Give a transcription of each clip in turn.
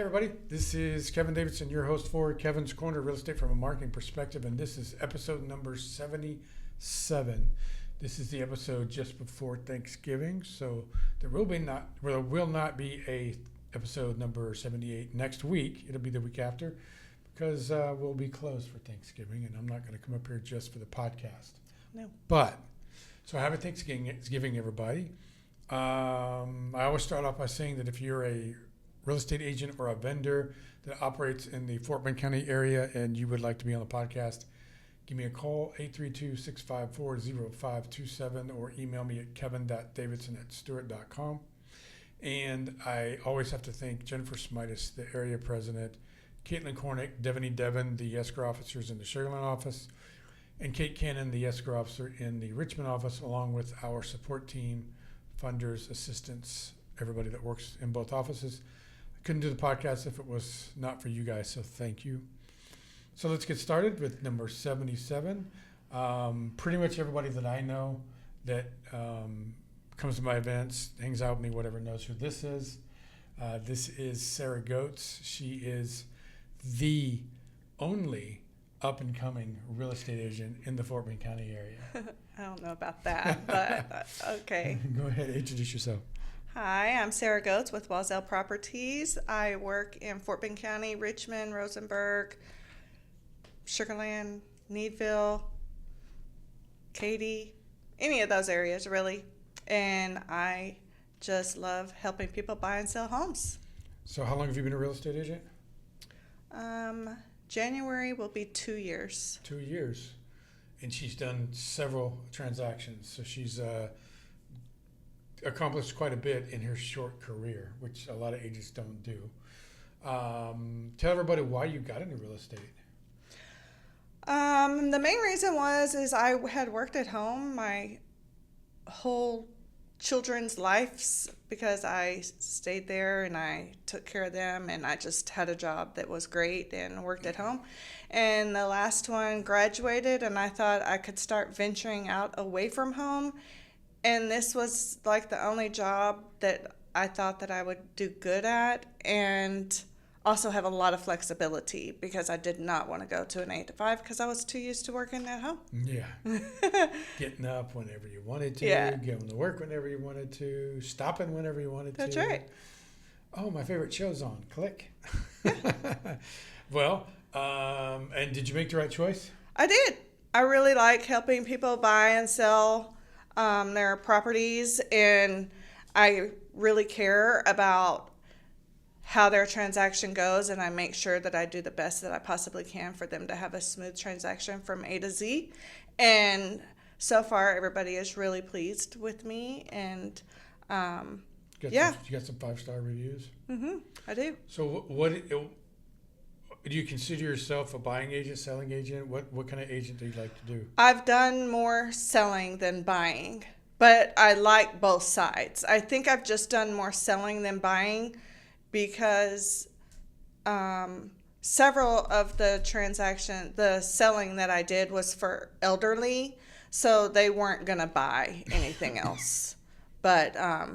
everybody, this is Kevin Davidson, your host for Kevin's Korner, Real Estate from a Marketing Perspective, and this is episode number 77. This is the episode just before Thanksgiving, so there will not be a episode number 78 next week. It'll be the week after because we'll be closed for Thanksgiving, and I'm not going to come up here just for the podcast. No. But, so happy Thanksgiving, everybody. I always start off by saying that if you're a real estate agent or a vendor that operates in the Fort Bend County area and you would like to be on the podcast, give me a call, 832-654-0527, or email me at kevin.davidson@stewart.com. And I always have to thank Jennifer Smitis, the area president, Caitlin Cornick, Devon, the escrow officers in the Sugarland office, and Kate Cannon, the escrow officer in the Richmond office, along with our support team, funders, assistants, everybody that works in both offices. I couldn't do the podcast if it was not for you guys, so thank you. So let's get started with number 77. Pretty much everybody that I know that comes to my events, hangs out with me, whatever, knows who this is. This is Sara Goetz. She is the only up-and-coming real estate agent in the Fort Bend County area. I don't know about that, but okay. Go ahead, introduce yourself. Hi, I'm Sara Goetz with Walzel Properties. I work in Fort Bend County, Richmond, Rosenberg, Sugarland, Needville, Katy, any of those areas really. And I just love helping people buy and sell homes. So how long have you been a real estate agent? January will be 2 years. 2 years. And she's done several transactions. So she's accomplished quite a bit in her short career, which a lot of agents don't do. Tell everybody why you got into real estate. The main reason is I had worked at home my whole children's lives because I stayed there and I took care of them, and I just had a job that was great and worked at home. And the last one graduated, and I thought I could start venturing out away from home. And this was like the only job that I thought that I would do good at, and also have a lot of flexibility because I did not want to go to an 8 to 5 because I was too used to working at home. Yeah. Getting up whenever you wanted to, going to work whenever you wanted to, stopping whenever you wanted That's to. That's right. Oh, my favorite show's on. Click. Well, and did you make the right choice? I did. I really like helping people buy and sell their properties, and I really care about how their transaction goes, and I make sure that I do the best that I possibly can for them to have a smooth transaction from A to Z. And so far, everybody is really pleased with me, and you got some 5-star reviews? Mm-hmm, I do. So do you consider yourself a buying agent, selling agent? What kind of agent do you like to do? I've done more selling than buying, but I like both sides. I think I've just done more selling than buying because several of the selling that I did was for elderly, so they weren't going to buy anything else. But I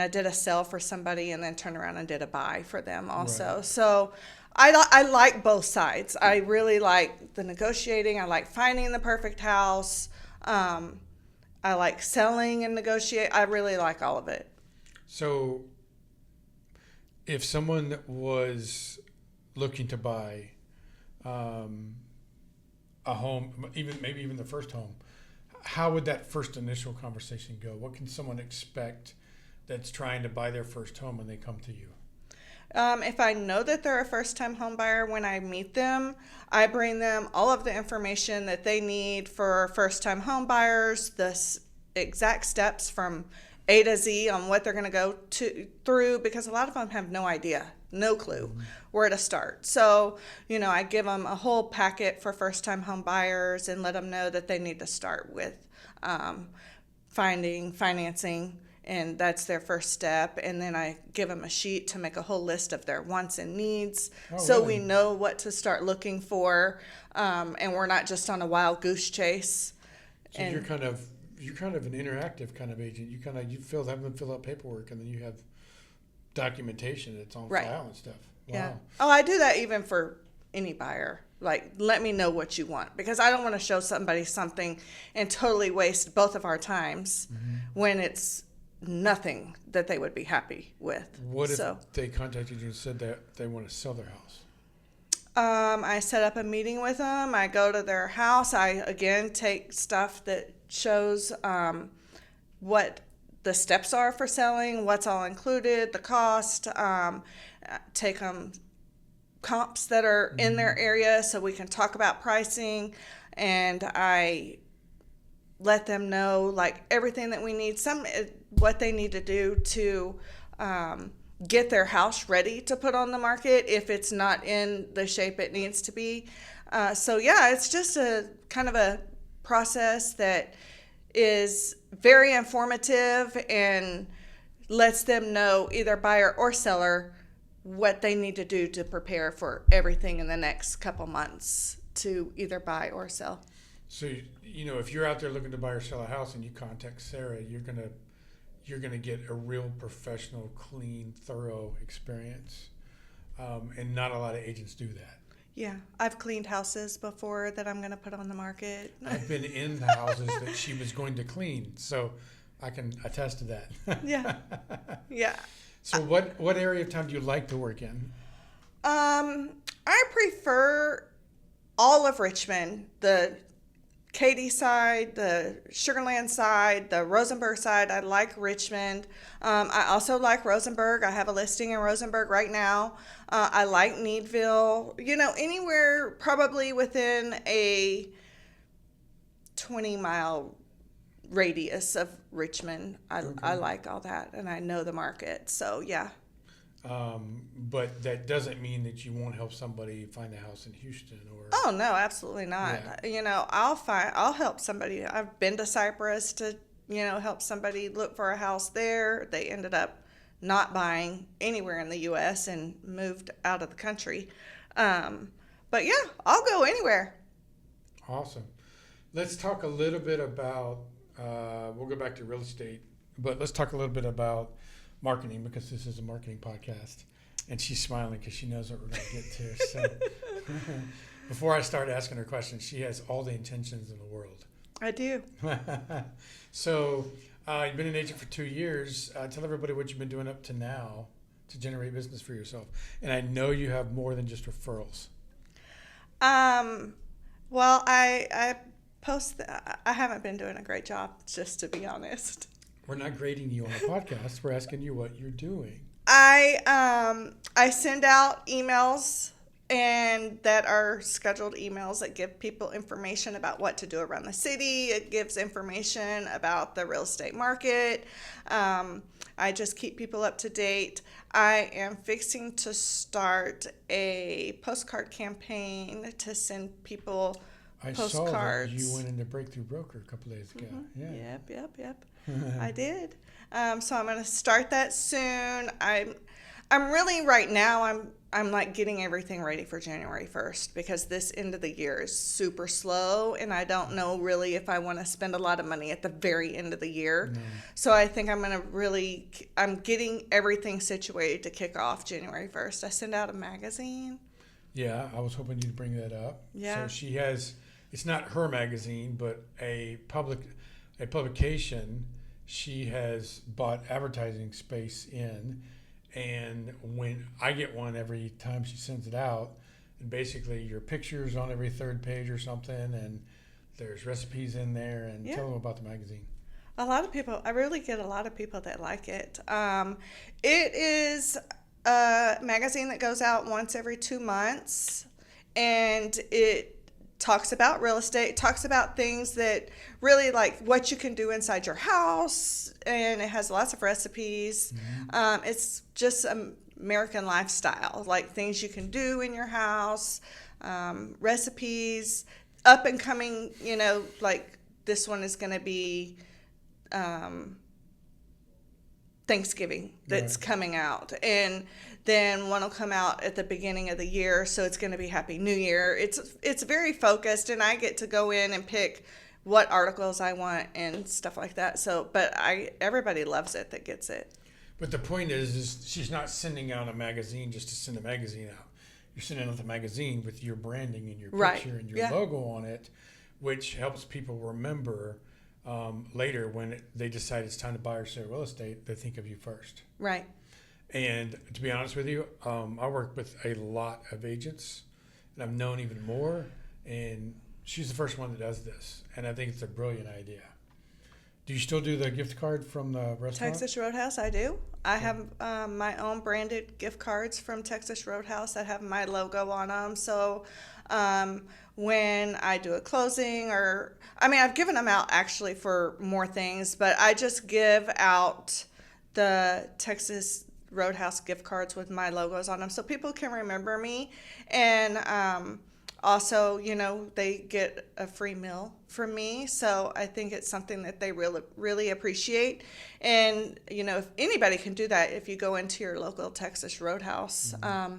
did a sell for somebody and then turned around and did a buy for them also. Right. So I like both sides. I really like the negotiating. I like finding the perfect house. I like selling and negotiate. I really like all of it. So if someone was looking to buy a home, maybe even the first home, how would that first initial conversation go? What can someone expect that's trying to buy their first home when they come to you? If I know that they're a first-time home buyer, when I meet them, I bring them all of the information that they need for first-time home buyers, the exact steps from A to Z on what they're going to go through, because a lot of them have no idea, no clue where to start. So, I give them a whole packet for first-time home buyers and let them know that they need to start with finding financing, and that's their first step. And then I give them a sheet to make a whole list of their wants and needs, so really? We know what to start looking for, and we're not just on a wild goose chase. So you're kind of an interactive kind of agent. You have them fill out paperwork, and then you have documentation that's on Right. file and stuff. Wow. Yeah. Oh, I do that even for any buyer. Like, let me know what you want, because I don't want to show somebody something and totally waste both of our times when it's nothing that they would be happy with. What if So, they contacted you and said that they want to sell their house? I set up a meeting with them. I go to their house. I, again, take stuff that shows what the steps are for selling, what's all included, the cost, take them comps that are in their area so we can talk about pricing, and I let them know like everything that we need, what they need to do to get their house ready to put on the market if it's not in the shape it needs to be. So yeah, it's just a kind of a process that is very informative and lets them know, either buyer or seller, what they need to do to prepare for everything in the next couple months to either buy or sell. So if you're out there looking to buy or sell a house and you contact Sara, you're gonna get a real professional, clean, thorough experience, and not a lot of agents do that. Yeah, I've cleaned houses before that I'm going to put on the market. I've been in the houses that she was going to clean, so I can attest to that. Yeah, yeah. So what area of town do you like to work in? I prefer all of Richmond, the Katy side, the Sugarland side, the Rosenberg side. I like Richmond. I also like Rosenberg. I have a listing in Rosenberg right now. I like Needville. Anywhere probably within a 20-mile radius of Richmond. I like all that, and I know the market. So yeah. But that doesn't mean that you won't help somebody find a house in Houston or. Oh no, absolutely not. Yeah. I'll help somebody. I've been to Cyprus to help somebody look for a house there. They ended up not buying anywhere in the U.S. and moved out of the country. But yeah, I'll go anywhere. Awesome. Let's talk a little bit about. We'll go back to real estate, but let's talk a little bit about marketing, because this is a marketing podcast, and she's smiling because she knows what we're going to get to. So before I start asking her questions, she has all the intentions in the world. I do. So you've been an agent for 2 years. Tell everybody what you've been doing up to now to generate business for yourself. And I know you have more than just referrals. Well, I haven't been doing a great job, just to be honest. We're not grading you on a podcast. We're asking you what you're doing. I send out emails, and that are scheduled emails that give people information about what to do around the city. It gives information about the real estate market. I just keep people up to date. I am fixing to start a postcard campaign to send people postcards. I saw that you went into Breakthrough Broker a couple days ago. Mm-hmm. Yeah. Yep. I did. So I'm going to start that soon. I'm really right now. I'm like getting everything ready for January 1st, because this end of the year is super slow, and I don't know really if I want to spend a lot of money at the very end of the year. No. So I think I'm getting everything situated to kick off January 1st. I send out a magazine. Yeah, I was hoping you'd bring that up. Yeah. So she has. It's not her magazine, but a publication she has bought advertising space in, and when I get one every time she sends it out, and basically your picture's on every third page or something, and there's recipes in there, and tell them about the magazine. I really get a lot of people that like it. It is a magazine that goes out once every 2 months, and it talks about real estate, talks about things that really like what you can do inside your house, and it has lots of recipes. Mm-hmm. It's just American lifestyle, like things you can do in your house, recipes, up and coming, like this one is going to be Thanksgiving that's coming out, and then one will come out at the beginning of the year, so it's going to be Happy New Year. It's very focused, and I get to go in and pick what articles I want and stuff like that. So, but everybody loves it that gets it. But the point is she's not sending out a magazine just to send a magazine out. You're sending out the magazine with your branding and your picture and your logo on it, which helps people remember later when they decide it's time to buy or sell real estate, they think of you first. Right. And to be honest with you, I work with a lot of agents, and I've known even more. And she's the first one that does this, and I think it's a brilliant idea. Do you still do the gift card from the restaurant? Texas Roadhouse, I do. I have my own branded gift cards from Texas Roadhouse that have my logo on them. So when I do a closing I've given them out actually for more things, but I just give out the Texas Roadhouse gift cards with my logos on them so people can remember me. And also, they get a free meal from me, so I think it's something that they really, really appreciate. And, if anybody can do that, if you go into your local Texas Roadhouse. Mm-hmm.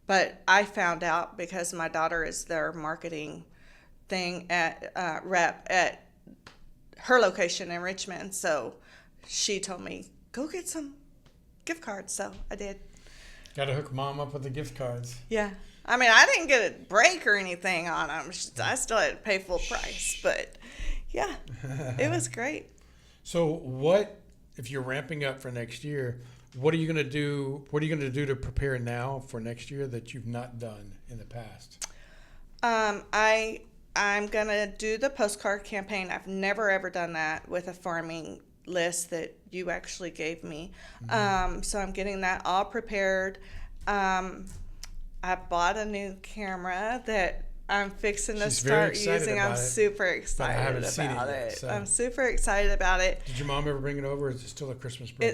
But I found out because my daughter is their marketing thing rep at her location in Richmond, so she told me, go get some gift cards, so I did. Got to hook mom up with the gift cards. Yeah. I mean, I didn't get a break or anything on them. I still had to pay full price, but yeah, it was great. So if you're ramping up for next year, what are you going to do? What are you going to do to prepare now for next year that you've not done in the past? I'm going to do the postcard campaign. I've never, ever done that with a farming list that you actually gave me. Mm-hmm. So I'm getting that all prepared. I bought a new camera that I'm fixing to start using. I'm super excited about it. So. I'm super excited about it. Did your mom ever bring it over? Or is it still a Christmas present?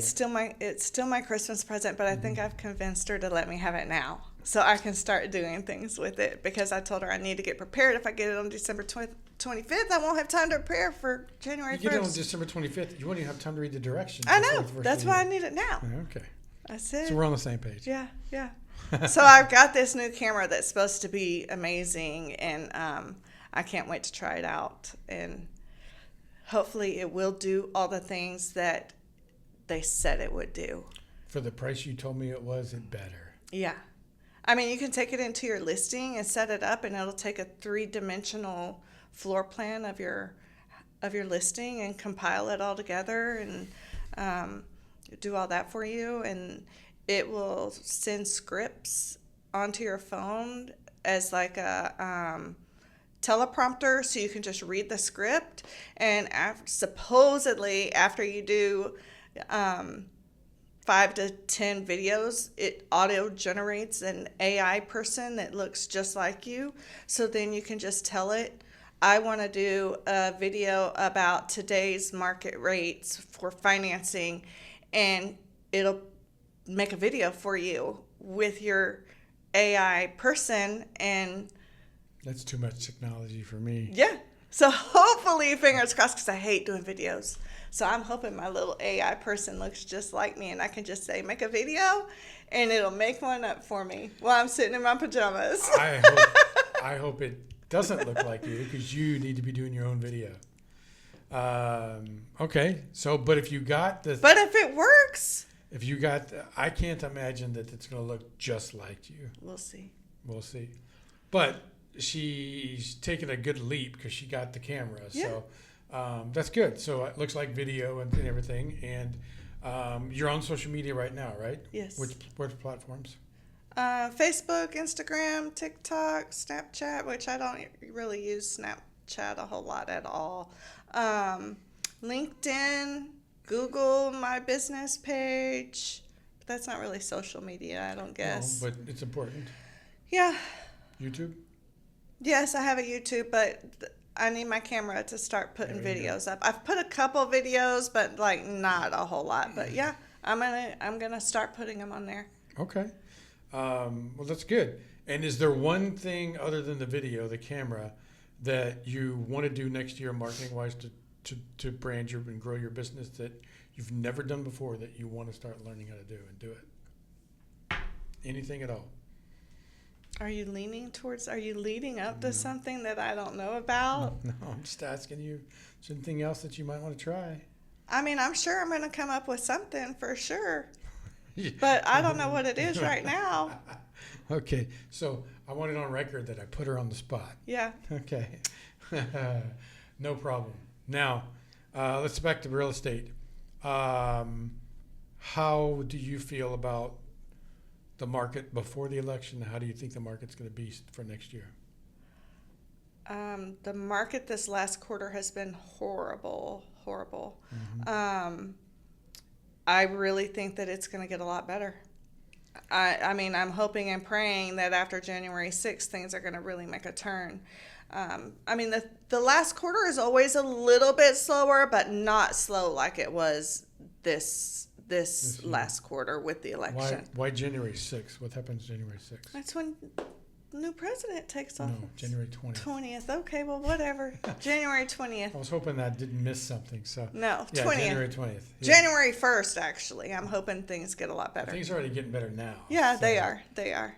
It's still my Christmas present, but I think I've convinced her to let me have it now, so I can start doing things with it. Because I told her I need to get prepared. If I get it on December 25th, I won't have time to prepare for January 1st. You get it on December 25th. You won't even have time to read the directions. I know. That's why I need it now. Okay. That's it. So we're on the same page. Yeah. So I've got this new camera that's supposed to be amazing, and I can't wait to try it out. And hopefully it will do all the things that they said it would do. For the price you told me it better. Yeah. I mean, you can take it into your listing and set it up, and it'll take a 3-dimensional floor plan of your listing and compile it all together and do all that for you. And it will send scripts onto your phone as like a teleprompter, so you can just read the script. And supposedly after you do 5 to 10 videos, it auto generates an AI person that looks just like you. So then you can just tell it, I want to do a video about today's market rates for financing, and it'll make a video for you with your AI person. And that's too much technology for me. Yeah. So hopefully, fingers crossed, because I hate doing videos. So I'm hoping my little AI person looks just like me, and I can just say, make a video, and it'll make one up for me while I'm sitting in my pajamas. I hope it doesn't look like you, because you need to be doing your own video. Okay. So, but if you got the... But if it works... I can't imagine that it's going to look just like you. We'll see. But she's taken a good leap because she got the camera. Yeah. So that's good. So it looks like video and everything. And you're on social media right now, right? Yes. Which platforms? Facebook, Instagram, TikTok, Snapchat, which I don't really use Snapchat a whole lot at all. LinkedIn, Google, my business page. But that's not really social media, I don't guess. No, but it's important. Yeah. YouTube? Yes, I have a YouTube, but I need my camera to start putting videos up. I've put a couple videos, but like not a whole lot. But yeah, I'm gonna start putting them on there. Okay. Well, that's good. And is there one thing other than the video, the camera, that you want to do next year marketing wise to brand your and grow your business that you've never done before that you want to start learning how to do and do it? Anything at all? Are you leading up to something that I don't know about? No, I'm just asking you something else that you might want to try. I mean, I'm sure I'm going to come up with something for sure, but I don't know what it is right now. Okay, so I want it on record that I put her on the spot. Yeah. Okay, no problem. Now, let's back to real estate. How do you feel about the market before the election? How do you think the market's going to be for next year? The market this last quarter has been horrible. Mm-hmm. I really think that it's going to get a lot better. I mean, I'm hoping and praying that after January 6th, things are going to really make a turn. I mean, the last quarter is always a little bit slower, but not slow like it was this last quarter with the election. Why January 6th? What happens January 6th? That's when new president takes office. No, January 20th. 20th. Okay, well, whatever. January 20th. I was hoping I didn't miss something. So No, yeah, 20th. January 20th. Yeah. January 1st, actually. I'm hoping things get a lot better. Things are already getting better now. Yeah, so, they are. They are.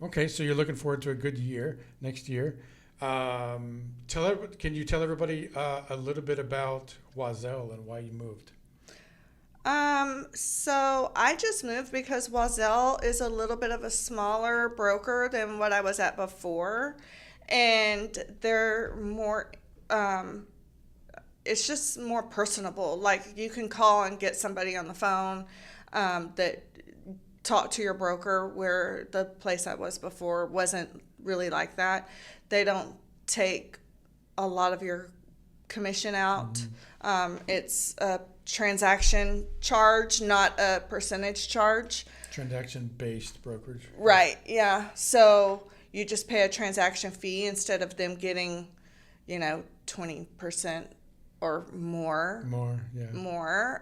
Okay, so you're looking forward to a good year next year. Can you tell everybody a little bit about Walzel and why you moved? So I just moved because Walzel is a little bit of a smaller broker than what I was at before, and they're more, it's just more personable. Like, you can call and get somebody on the phone, that talk to your broker, where the place I was before wasn't really like that. They don't take a lot of your commission out. Mm-hmm. It's a transaction charge, not a percentage charge. Transaction-based brokerage. Right, yeah. So you just pay a transaction fee instead of them getting, 20% or more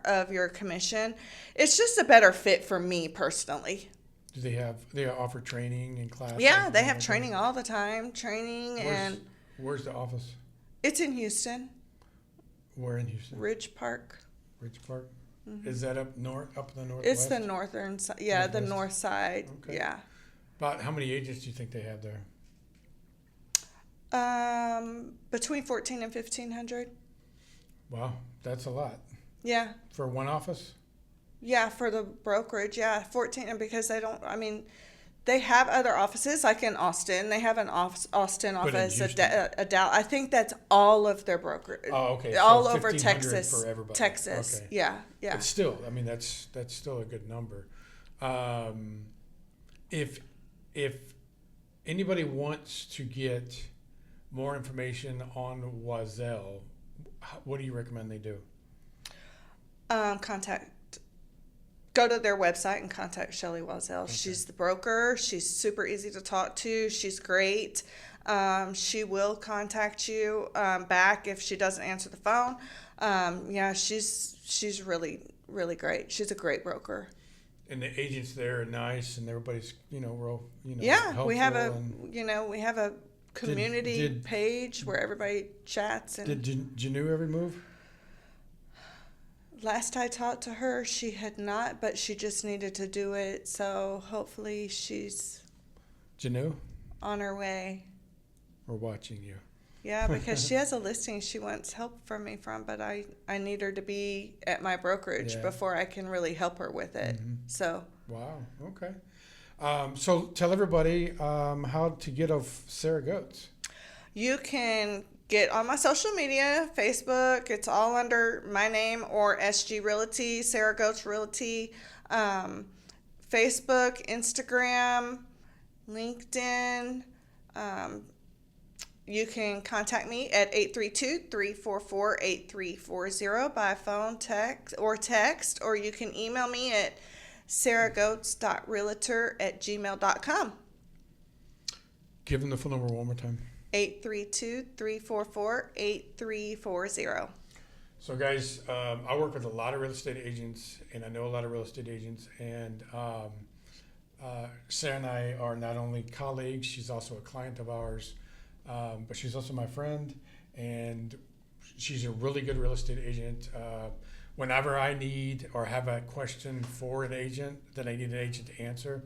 of your commission. It's just a better fit for me personally. Do they offer training and classes? Yeah, they have training all the time. Where's the office? It's in Houston. Where in Houston? Ridge Park. Ridge Park? Mm-hmm. Is that up in the northwest? It's the northern side. Yeah, the north side. Okay. Yeah. About how many agents do you think they have there? Between 1,400 and 1,500. Wow, that's a lot. Yeah. For one office? Yeah, for the brokerage, 14, and because they have other offices, like in Austin. They have an Austin office, a Dallas. I think that's all of their brokerage. Oh, okay. All so over Texas. For everybody. Texas, okay. Yeah. But still, that's still a good number. If anybody wants to get more information on Walzel, what do you recommend they do? Go to their website and contact Shelly Walzel. Okay. She's the broker. She's super easy to talk to. She's great. She will contact you back if she doesn't answer the phone. She's really, really great. She's a great broker. And the agents there are nice, and everybody's real helpful. we have a community did page where everybody chats. And did Janu ever move? Last I talked to her, she had not, but she just needed to do it. So hopefully she's Janu on her way. Or watching you. Yeah, because she has a listing she wants help from me from, but I need her to be at my brokerage before I can really help her with it. Mm-hmm. So. Wow. Okay. So tell everybody how to get a Sara Goetz. You can get on my social media, Facebook. It's all under my name or SG Realty, Sara Goetz Realty. Facebook, Instagram, LinkedIn. You can contact me at 832-344-8340 by phone, text, or you can email me at saragoetz.realtor@gmail.com. Give them the phone number one more time. 832-344-8340. So guys, I work with a lot of real estate agents, and I know a lot of real estate agents, and Sara and I are not only colleagues, she's also a client of ours, but she's also my friend, and she's a really good real estate agent. Whenever I need or have a question for an agent that I need an agent to answer,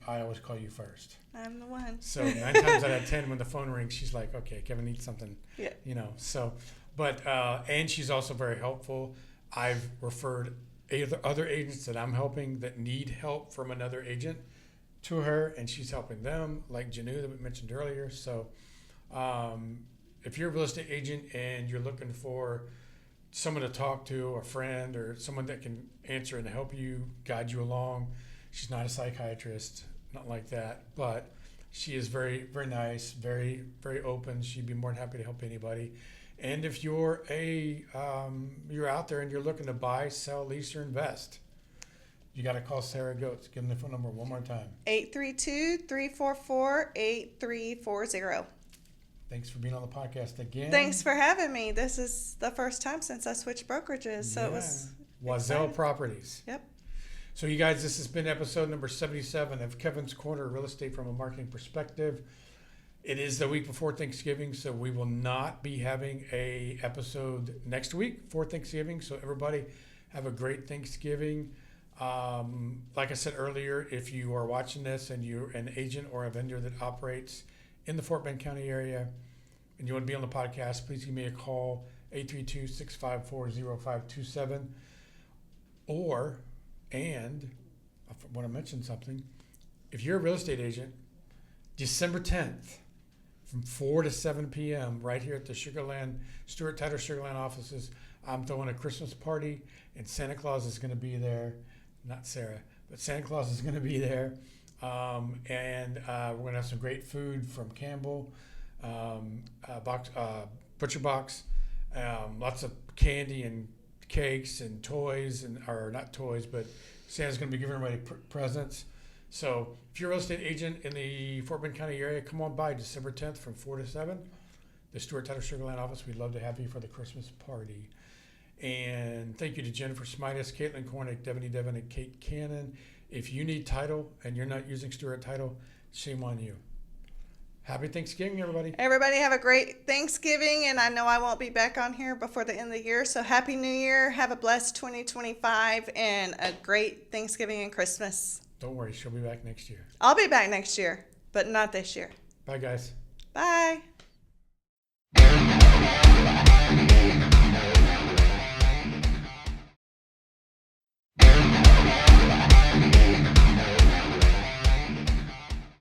I always call you first. I'm the one. So 9 times out of 10, when the phone rings, she's like, "Okay, Kevin needs something." Yeah. So But and she's also very helpful. I've referred other agents that I'm helping that need help from another agent to her, and she's helping them, like Janu that we mentioned earlier. So if you're a real estate agent and you're looking for someone to talk to, a friend, or someone that can answer and help you, guide you along, she's not a psychiatrist, not like that, but she is very, very nice, very, very open. She'd be more than happy to help anybody. And if you're you're out there and you're looking to buy, sell, lease, or invest, you got to call Sara Goetz. Give them the phone number one more time. 832-344-8340. Thanks for being on the podcast again. Thanks for having me. This is the first time since I switched brokerages, so yeah. it was Walzel exciting. Properties. Yep. So you guys, this has been episode number 77 of Kevin's Corner, Real Estate from a Marketing Perspective. It is the week before Thanksgiving, so we will not be having a episode next week for Thanksgiving. So everybody have a great Thanksgiving. Like I said earlier, if you are watching this and you're an agent or a vendor that operates in the Fort Bend County area and you want to be on the podcast, please give me a call, 832-654-0527. And I want to mention something. If you're a real estate agent, December 10th, from 4 to 7 p.m. right here at the Stuart Title Sugarland offices, I'm throwing a Christmas party, and Santa Claus is going to be there. Not Sara, but Santa Claus is going to be there. And we're going to have some great food from Campbell, Butcher Box, lots of candy and cakes and toys, or not toys, but Santa's going to be giving everybody presents. So if you're a real estate agent in the Fort Bend County area, come on by December 10th from 4 to 7. The Stuart Title Sugarland office. We'd love to have you for the Christmas party. And thank you to Jennifer Smitis, Caitlin Kornick, Devin, and Kate Cannon. If you need title and you're not using Stuart Title, shame on you. Happy Thanksgiving, everybody. Everybody have a great Thanksgiving, and I know I won't be back on here before the end of the year, so Happy New Year. Have a blessed 2025 and a great Thanksgiving and Christmas. Don't worry, she'll be back next year. I'll be back next year, but not this year. Bye, guys. Bye.